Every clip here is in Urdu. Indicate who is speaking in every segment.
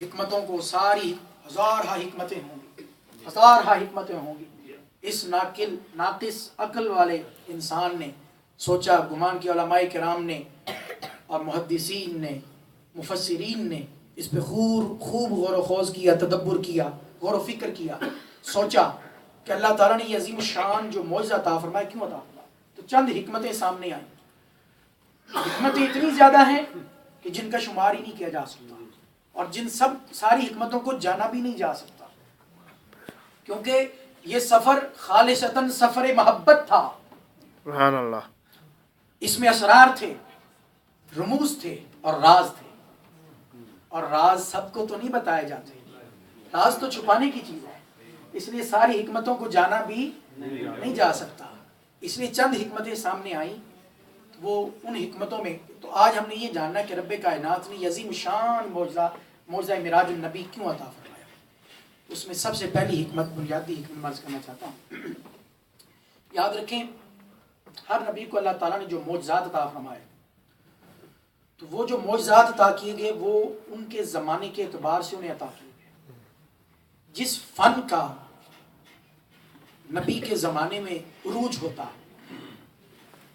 Speaker 1: حکمتوں کو ساری ہزارہ حکمتیں ہوں گی، ہزارہ حکمتیں ہوں گی۔ اس ناقص عقل والے انسان نے سوچا، گمان کیا، علماء کرام نے اور محدثین نے، مفسرین نے اس پہ خوب غور و خوض کیا، تدبر کیا، غور و فکر کیا، سوچا کہ اللہ تعالیٰ نے یہ عظیم الشان جو معجزہ عطا فرمایا کیوں عطا فرمایا؟ تو چند حکمتیں سامنے آئیں۔ حکمتیں اتنی زیادہ ہیں کہ جن کا شمار ہی نہیں کیا جا سکتا، اور جن ساری حکمتوں کو جانا بھی نہیں جا سکتا، کیونکہ یہ سفر خالصتاً سفر محبت تھا۔
Speaker 2: سبحان اللہ۔
Speaker 1: اس میں اسرار تھے، رموز تھے اور راز تھے، اور راز سب کو تو نہیں بتائے جاتے، راز تو چھپانے کی چیز ہے، اس لیے ساری حکمتوں کو جانا بھی نہیں جا سکتا، اس لیے چند حکمتیں سامنے آئیں۔ وہ ان حکمتوں میں تو آج ہم نے یہ جاننا کہ رب کائنات نے یہ عظیم شان معجزہ معراج النبی کیوں عطا فرمایا۔ اس میں سب سے پہلی حکمت، بنیادی حکمت عرض کرنا چاہتا ہوں۔ یاد رکھیں، ہر نبی کو اللہ تعالیٰ نے جو معجزات عطا فرمائے، تو وہ جو معجزات عطا کیے گئے وہ ان کے زمانے کے اعتبار سے انہیں عطا کیے گئے۔ جس فن کا نبی کے زمانے میں عروج ہوتا،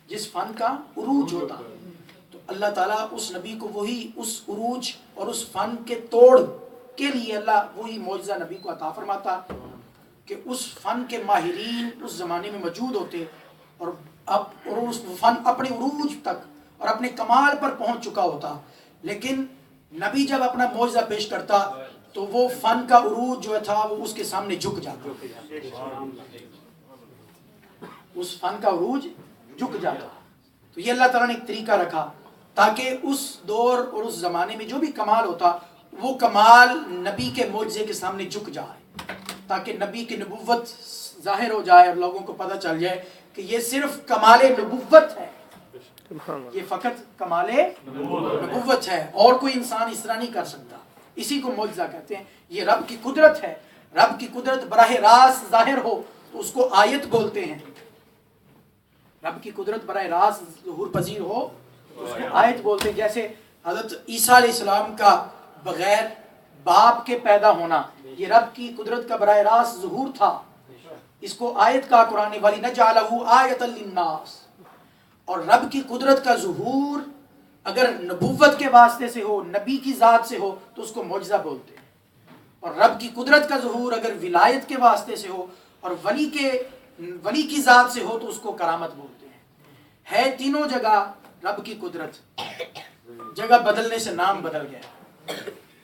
Speaker 1: جس فن کا عروج ہوتا، تو اللہ تعالیٰ اس نبی کو وہی اس عروج اور اس فن کے توڑ کے لیے اللہ وہی معجزہ نبی کو عطا فرماتا کہ اس فن کے ماہرین اس زمانے میں موجود ہوتے، اور اس فن اپنے عروج تک اور اپنے کمال پر پہنچ چکا ہوتا، لیکن نبی جب اپنا معجزہ پیش کرتا تو وہ فن کا عروج جو تھا وہ اس کے سامنے جھک جاتا، اس فن کا عروج جھک جاتا۔ تو یہ اللہ تعالیٰ نے ایک طریقہ رکھا تاکہ اس دور اور اس زمانے میں جو بھی کمال ہوتا وہ کمال نبی کے معجزے کے سامنے جھک جائے، تاکہ نبی کی نبوت ظاہر ہو جائے اور لوگوں کو پتہ چل جائے کہ یہ صرف کمال نبوت ہے، یہ فقط کمال نبوت ہے، اور کوئی انسان اس طرح نہیں کر سکتا۔ اسی کو معجزہ کہتے ہیں۔ یہ رب کی قدرت ہے، رب کی قدرت براہ راست ظاہر ہو تو اس کو آیت بولتے ہیں، رب کی قدرت براہ راست ظہور پذیر ہو اس کو آیت بولتے ہیں۔ جیسے حضرت عیسیٰ علیہ السلام کا بغیر باپ کے پیدا ہونا، یہ رب کی قدرت کا براہ راست ظہور تھا، اس کو آیت کا قرآن والی نجعلہ آیۃ للناس۔ اور رب کی قدرت کا ظہور اگر نبوت کے واسطے سے ہو، نبی کی ذات سے ہو تو اس کو معجزہ بولتے ہیں، اور رب کی قدرت کا ظہور اگر ولایت کے واسطے سے ہو اور ولی کی ذات سے ہو تو اس کو کرامت بولتے ہیں۔ ہے تینوں جگہ رب کی قدرت، جگہ بدلنے سے نام بدل گیا،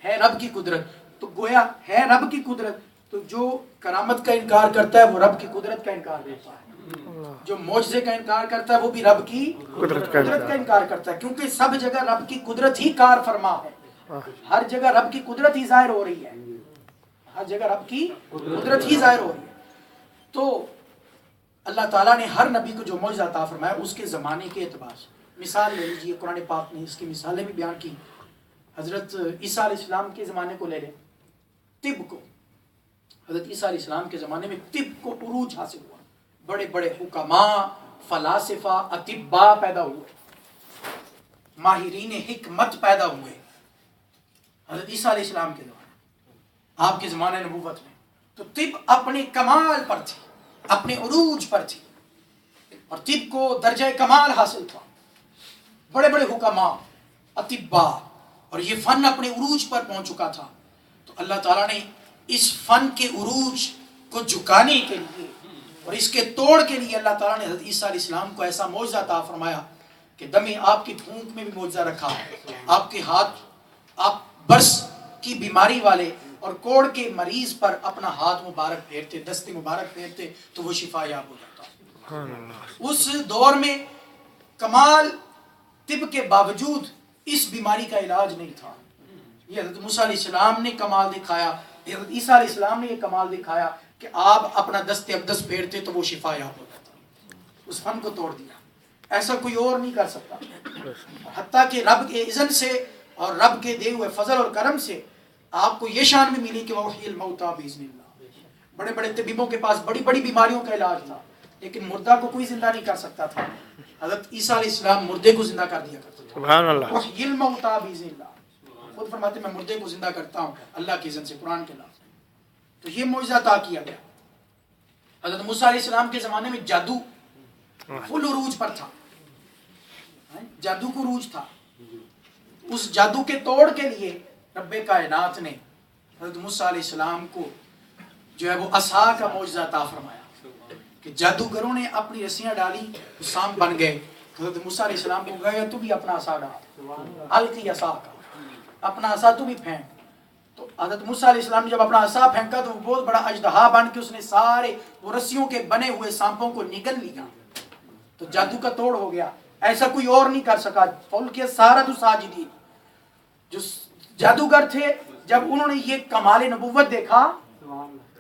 Speaker 1: ہے رب کی قدرت تو گویا ہے رب کی قدرت، تو جو کرامت کا انکار کرتا ہے وہ رب کی قدرت کا انکار کرتا ہے، جو معجزے کا انکار کرتا ہے وہ بھی رب کی قدرت کا انکار کرتا ہے، کیونکہ سب جگہ رب کی قدرت ہی کار فرما ہے، ہر جگہ رب کی قدرت ہی ظاہر ہو رہی ہے، ہر جگہ رب کی قدرت ہی ظاہر ہو رہی ہے۔ تو اللہ تعالیٰ نے ہر نبی کو جو معجزہ عطا فرمایا اس کے زمانے کے اعتبار سے، مثال لے لیجیے، قرآن پاک نے اس کی مثالیں بھی بیان کی۔ حضرت عیسیٰ علیہ السلام کے زمانے کو لے لیں، طب کو، حضرت عیسیٰ علیہ السلام کے زمانے میں طب کو عروج حاصل ہوا، بڑے بڑے حکماء، فلاسفہ، اطباء پیدا ہوئے، ماہرین حکمت پیدا ہوئے حضرت عیسیٰ علیہ السلام کے زمانے، آپ کے زمانے نبوت میں۔ تو طب اپنے کمال پر تھی، اپنے عروج پر تھی، اور طب کو درجہ کمال حاصل تھا، بڑے بڑے حکماء، اطباء، اور یہ فن اپنے عروج پر پہنچ چکا تھا۔ تو اللہ تعالیٰ نے اس فن کے عروج کو جھکانے کے لیے اور اس کے توڑ کے لیے اللہ تعالیٰ نے حضرت عیسیٰ علیہ السلام کو ایسا معجزہ عطا فرمایا کہ دم آپ کی پھونک میں بھی معجزہ رکھا، آپ کے ہاتھ، آپ برس کی بیماری والے اور کوڑ کے مریض پر اپنا ہاتھ مبارک پھیرتے، دست مبارک پھیرتے تو وہ شفا یاب ہو جاتا۔ اس دور میں کمال طب کے باوجود اس بیماری کا علاج نہیں تھا۔ یہ حضرت موسیٰ علیہ السلام نے کمال دکھایا، حضرت عیسیٰ علیہ السلام نے یہ کمال دکھایا کہ آپ اپنا دست اقدس پھیرتے تو وہ شفا یاب ہو جاتا، اس فن کو توڑ دیا۔ ایسا کوئی اور نہیں کر سکتا، حتیٰ کہ رب کے اذن سے اور رب کے دے ہوئے فضل اور کرم سے آپ کو یہ شان بھی ملی کہ وحی الموتیٰ بإذن اللہ۔ بڑے بڑے طبیبوں کے پاس بڑی بڑی بیماریوں کا علاج تھا، لیکن مردہ کو کوئی زندہ نہیں کر سکتا تھا، حضرت عیسیٰ علیہ السلام مردے کو زندہ کر دیا کرتے تھے۔
Speaker 2: سبحان اللہ۔
Speaker 1: وحی الموتیٰ بإذن اللہ، خود فرماتے میں مردے کو زندہ کرتا ہوں اللہ کی اذن سے، قرآن کے لفظ۔ تو یہ معجزہ عطا کیا گیا۔ حضرت موسیٰ علیہ السلام کے زمانے میں جادو فل عروج پر تھا، جادو کو عروج تھا۔ اس جادو کے توڑ کے لیے رب کائنات نے حضرت موسیٰ علیہ السلام کو جو ہے وہ عصا کا معجزہ عطا فرمایا کہ جادوگروں نے اپنی رسیاں ڈالی، سانپ بن گئے۔ حضرت موسیٰ علیہ السلام کو گیا تو بھی اپنا عصا ڈال، القی عصا کا، اپنا عصا تو بھی پھینک۔ تو حضرت موسیٰ علیہ السلام نے جب اپنا عصا پھینکا تو وہ بہت بڑا اژدہا بن کے اس نے سارے وہ رسیوں کے بنے ہوئے سانپوں کو نگل لیا، تو جادو کا توڑ ہو گیا۔ ایسا کوئی اور نہیں کر سکا۔ فلکیہ سارا ساجدین، جو جادوگر تھے، جب انہوں نے یہ کمال نبوت دیکھا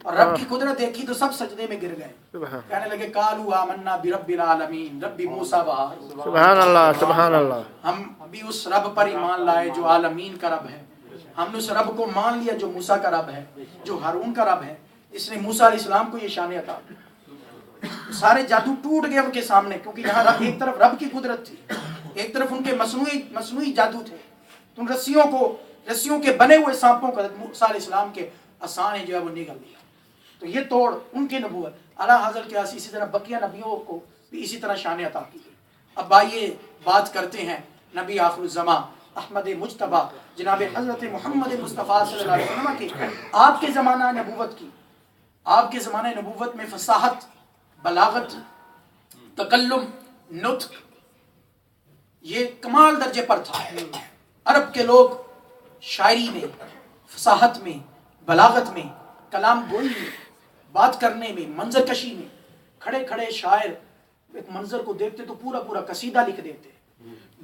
Speaker 1: اور رب کی قدرت دیکھی تو سب سجدے میں گر گئے، کہنے لگے قالوا آمنا برب العالمین رب موسیٰ و ہارون۔
Speaker 2: سبحان اللہ، سبحان اللہ۔
Speaker 1: ہم بھی اس رب پر ایمان لائے جو عالمین کا رب ہے، ہم نے اس رب کو مان لیا جو موسیٰ کا رب ہے، جو ہارون کا رب ہے۔ اس نے موسیٰ علیہ السلام کو یہ شان عطا کی۔ سارے جادو ٹوٹ گئے ان کے سامنے، کیونکہ یہاں ایک طرف رب کی قدرت تھی، ایک طرف ان کے مصنوعی جادو تھے۔ تم رسیوں کے بنے ہوئے سانپوں کو حضرت موسیٰ علیہ السلام کے عصا نے جو ہے وہ نگل لیا۔ تو یہ توڑ ان کی نبوت۔ اعلیٰ حضرت کے اسی طرح بقیہ نبیوں کو بھی اسی طرح شان عطا کی گئی۔ اب آئیے بات کرتے ہیں نبی آخر الزماں احمد مجتبیٰ جناب حضرت محمد مصطفیٰ صلی اللہ علیہ وسلم کی۔ آپ کے زمانہ نبوت کی، آپ کے زمانہ نبوت میں فصاحت، بلاغت، تکلم، نطق یہ کمال درجے پر تھا۔ عرب کے لوگ شاعری میں، فصاحت میں، بلاغت میں، کلام گوئی میں، بات کرنے میں، منظر کشی میں، کھڑے کھڑے شاعر ایک منظر کو دیکھتے تو پورا پورا قصیدہ لکھ دیتے،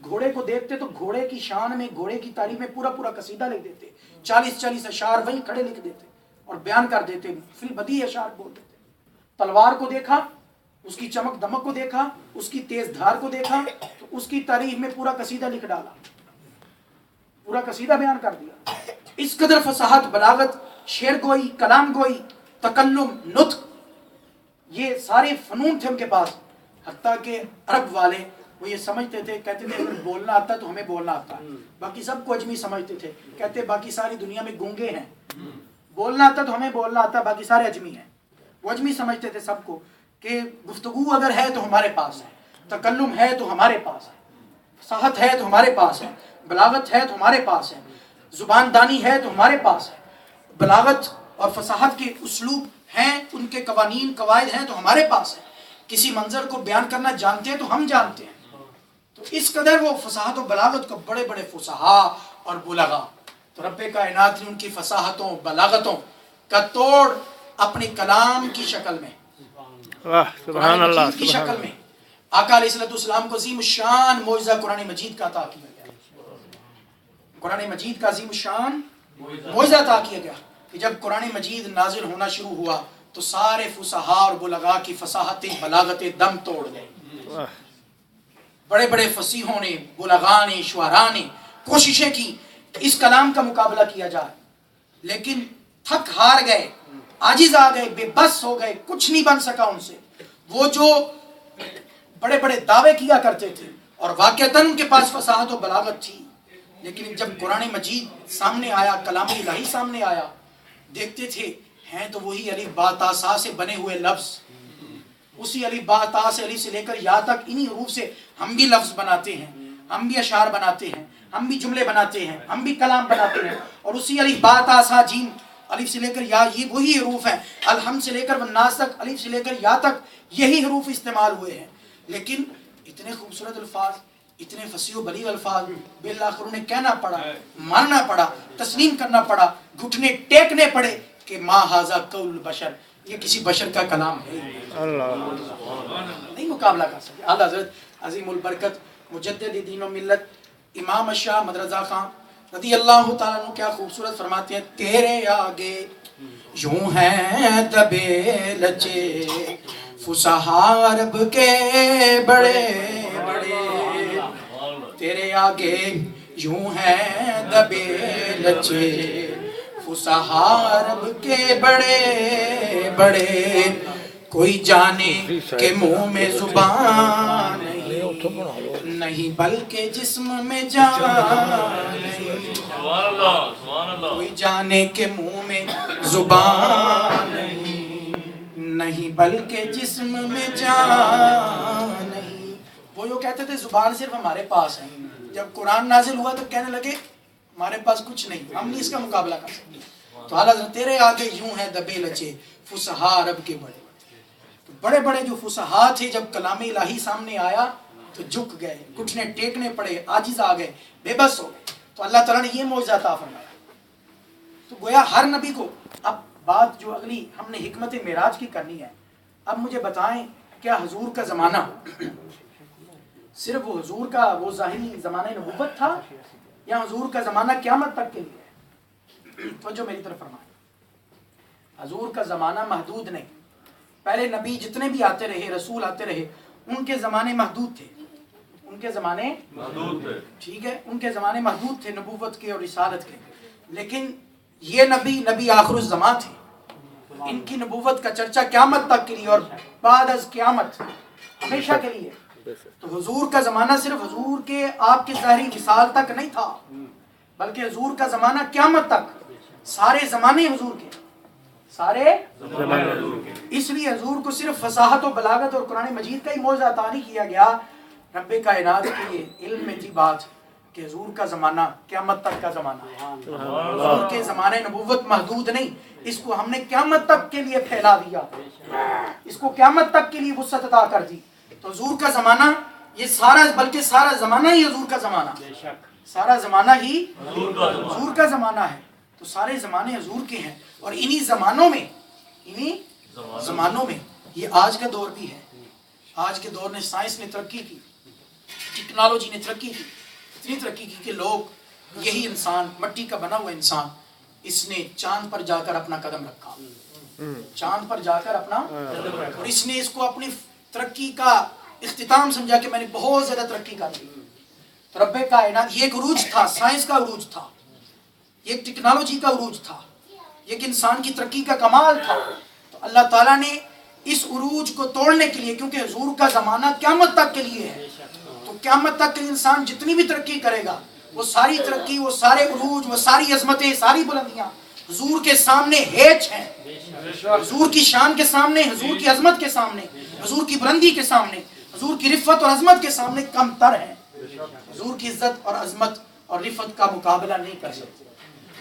Speaker 1: گھوڑے کو دیکھتے تو گھوڑے کی شان میں، گھوڑے کی تعریف میں پورا پورا قصیدہ لکھ دیتے، 40 اشعار وہیں کھڑے لکھ دیتے اور بیان کر دیتے، فی البدیہہ اشعار بول دیتے۔ تلوار کو دیکھا، اس کی چمک دمک کو دیکھا، اس کی تیز دھار کو دیکھا تو اس کی تعریف میں پورا قصیدہ لکھ ڈالا، پورا قصیدہ بیان کر دیا۔ اس قدر فصاحت، بلاغت، شعر گوئی، کلام گوئی، تکلم، نطق یہ سارے فنون تھے ان کے پاس۔ حتیٰ کہ عرب والے وہ یہ سمجھتے تھے، کہتے تھے اگر بولنا آتا تو ہمیں بولنا آتا ہے، باقی سب کو اجمی سمجھتے تھے، کہتے باقی ساری دنیا میں گونگے ہیں، بولنا آتا تو ہمیں بولنا آتا، باقی سارے اجمی ہیں۔ وہ اجمی سمجھتے تھے سب کو کہ گفتگو اگر ہے تو ہمارے پاس ہے، تکلم ہے تو ہمارے پاس ہے، فصاحت ہے تو ہمارے پاس ہے، بلاغت ہے تو ہمارے پاس ہے، زبان دانی ہے تو ہمارے پاس ہے، بلاغت اور فصاحت کے اسلوب ہیں، ان کے قوانین قواعد ہیں تو ہمارے پاس ہے، کسی منظر کو بیان کرنا جانتے ہیں تو ہم جانتے ہیں۔ تو اس قدر وہ فصاحت و بلاغت کو بڑے بڑے فصحاء اور بلغاء، تو رب کائنات نے ان کی فصاحتوں بلاغتوں کا توڑ اپنے کلام کی شکل میں،
Speaker 2: سبحان اللہ
Speaker 1: کی شکل میں آقا علیہ السلام کو عظیم الشان معجزہ قرآن مجید کا عطا کیا گیا۔ قرآن مجید کا عظیم الشان معجزہ عطا کیا گیا کہ جب قرآن مجید نازل ہونا شروع ہوا تو سارے فصحاء اور بلغاء کی فصاحتیں بلاغتیں دم توڑ گئے۔ بڑے بڑے فصیحوں نے، بلغاء نے، شعراء نے کوششیں کی کہ اس کلام کا مقابلہ کیا جائے، لیکن تھک ہار گئے، عاجز آ گئے، بے بس ہو گئے، کچھ نہیں بن سکا ان سے۔ وہ جو بڑے بڑے دعوے کیا کرتے تھے اور واقعتاً ان کے پاس فصاحت و بلاغت تھی، لیکن جب قرآن مجید سامنے آیا، کلام الہی سامنے آیا، دیکھتے تھے ہیں تو وہی الف با تا سا سے بنے ہوئے لفظ، اسی الف با تا سے الف سے لے کر یا تک انہی حروف سے ہم بھی لفظ بناتے ہیں، ہم بھی اشعار بناتے ہیں، ہم بھی جملے بناتے ہیں، ہم بھی کلام بناتے ہیں، اور اسی الف با تا سا جیم الف سے لے کر یا، یہ وہی حروف ہیں، الحمد سے لے کر والناس تک، الف سے لے کر یا تک یہی حروف استعمال ہوئے ہیں، لیکن اتنے خوبصورت الفاظ، اتنے فصیح و بلیغ الفاظ بالآخر انہیں کہنا پڑا، ماننا پڑا، تسلیم کرنا پڑا، گھٹنے ٹیکنے پڑے کہ ما ھذا قول بشر، یہ کسی بشر کا کلام ہے، نہیں مقابلہ کر سکے۔ اعلیٰ حضرت عظیم البرکت مجدد دین و ملت امام الشاہ احمد رضا خان رضی اللہ تعالیٰ عنہ کیا خوبصورت فرماتے ہیں، تیرے آگے یوں ہیں دبے لچے فصحاء عرب کے بڑے بڑے، تیرے آگے یوں ہیں دبے لچے فصحاء عرب کے بڑے بڑے، کوئی جانے کہ منہ میں زبان نہیں بلکہ جسم میں جان نہیں،
Speaker 3: سبحان اللہ سبحان اللہ.
Speaker 1: کوئی جانے کے منہ میں زبان نہیں بلکہ جسم میں جان نہیں. وہ جو کہتے تھے زبان صرف ہمارے پاس ہے، جب قرآن نازل ہوا تو کہنے لگے ہمارے پاس کچھ نہیں، ہم نہیں اس کا مقابلہ کر سکتے. تو حضرت تیرے آگے یوں ہے دبے لچے فصحا عرب کے بڑے بڑے بڑے جو فصحا تھے، جب کلام الہی سامنے آیا تو جھک گئے، گھٹنے ٹیکنے پڑے، عاجز آ گئے، بے بس ہو گئے. تو اللہ تعالیٰ نے یہ معجزہ عطا فرمایا. تو گویا ہر نبی کو. اب بات جو اگلی ہم نے حکمت معراج کی کرنی ہے. اب مجھے بتائیں کیا حضور کا زمانہ صرف وہ حضور کا وہ ظاہری زمانہ نبوت تھا یا حضور کا زمانہ قیامت تک کے لیے؟ توجہ میری طرف فرمائیں. حضور کا زمانہ محدود نہیں. پہلے نبی جتنے بھی آتے رہے، رسول آتے رہے، ان کے زمانے محدود تھے. ان کے زمانے
Speaker 3: محدود ہے.
Speaker 1: ٹھیک ہے، ان کے زمانے محدود تھے نبوت کے اور رسالت کے. لیکن یہ نبی آخر الزمان تھے. ان کی نبوت کا چرچا قیامت تک کے لیے اور بعد از قیامت ہمیشہ کے لیے. تو حضور کا زمانہ صرف حضور کے آپ کے ظاہری وصال تک نہیں تھا، بلکہ حضور کا زمانہ قیامت تک. سارے زمانے حضور کے، سارے
Speaker 3: زمانے حضور کے.
Speaker 1: اس لیے حضور کو صرف فصاحت و بلاغت اور قرآن مجید کا ہی معجزہ عطا نہیں کیا گیا. رب کائنات کے علم میں تھی بات کہ حضور کا زمانہ قیامت تک کا زمانہ ہے. حضور کے زمانے نبوت محدود نہیں، اس کو ہم نے قیامت تک کے لیے پھیلا دیا، اس کو قیامت تک کے لیے وسعت عطا کر دی. تو حضور کا زمانہ یہ سارا، بلکہ سارا زمانہ ہی حضور کا زمانہ، سارا زمانہ ہی حضور کا زمانہ ہے. تو سارے زمانے حضور کے ہیں. اور انہی زمانوں میں یہ آج کا دور بھی ہے. آج کے دور نے سائنس نے ترقی کی، ٹیکنالوجی نے ترقی کی، اتنی ترقی کی کہ لوگ یہی انسان، مٹی کا بنا ہوا انسان، اس نے چاند پر جا کر اپنا قدم رکھا، چاند پر جا کر اپنا، اور اس نے اس کو اپنی ترقی کا اختتام سمجھا کہ میں نے بہت زیادہ ترقی کر لی. تو رب کائنات یہ ایک عروج تھا، سائنس کا عروج تھا، یہ ایک ٹیکنالوجی کا عروج تھا، یہ ایک انسان کی ترقی کا کمال تھا. تو اللہ تعالیٰ نے اس عروج کو توڑنے کے لیے، کیونکہ حضور کا زمانہ قیامت تک کے لیے ہے، تو قیامت تک کے انسان جتنی بھی ترقی کرے گا، وہ ساری ترقی، وہ سارے عروج، وہ ساری عظمتیں، ساری بلندیاں حضور کے سامنے ہیچ ہیں. حضور کی شان کے سامنے، حضور کی عظمت کے سامنے، حضور کی بلندی کے سامنے، حضور کی رفت اور عظمت کے سامنے کم تر ہیں. حضور کی عزت اور عظمت اور رفت کا مقابلہ نہیں کر سکتے.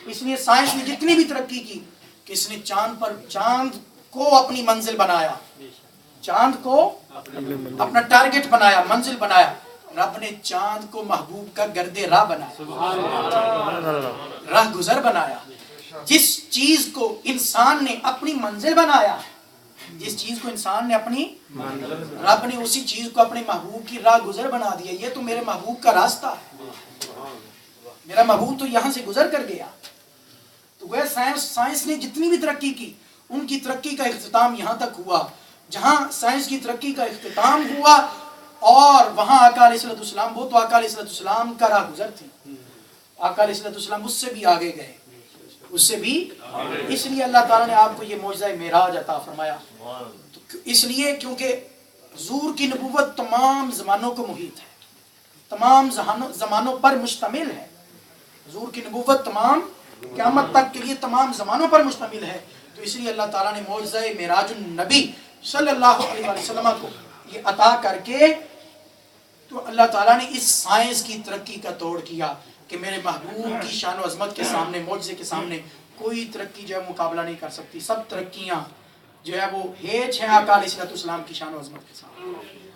Speaker 1: اس لیے سائنس نے جتنی بھی ترقی کی کہ اس نے چاند کو اپنی منزل بنایا، چاند کو اپنا ٹارگٹ بنایا، منزل بنایا. رب نے چاند کو محبوب کا گرد راہ بنایا، راہ گزر بنایا. جس چیز کو انسان نے اپنی منزل بنایا، جس چیز کو انسان نے اپنی، رب نے اسی چیز کو اپنے محبوب کی راہ گزر بنا دیا. یہ تو میرے محبوب کا راستہ ہے، میرا محبوب تو یہاں سے گزر کر گیا. تو وہ سائنس نے جتنی بھی ترقی کی، ان کی ترقی کا اختتام یہاں تک ہوا. جہاں سائنس کی ترقی کا اختتام ہوا اور وہاں آقا علیہ السلام، وہ تو آقا علیہ السلام کا راہ گزر تھی. آقا علیہ السلام اس سے بھی آگے گئے، اس سے بھی. اس لیے اللہ تعالیٰ نے آپ کو یہ معجزہ معراج عطا فرمایا. اس لیے کیونکہ حضور کی نبوت تمام زمانوں کو محیط ہے، تمام زمانوں پر مشتمل ہے. حضور کی نبوت تمام قیامت تک کے لیے تمام زمانوں پر مشتمل ہے. تو اس لیے اللہ تعالیٰ نے معجزہ معراج النبی صلی اللہ علیہ وسلم کو یہ عطا کر کے، تو اللہ تعالیٰ نے اس سائنس کی ترقی کا توڑ کیا کہ میرے محبوب کی شان و عظمت کے سامنے، معجزے کے سامنے کوئی ترقی جو ہے مقابلہ نہیں کر سکتی. سب ترقیاں جو ہے وہ ہیچ ہیں آقا علیہ السلام کی شان و عظمت کے سامنے.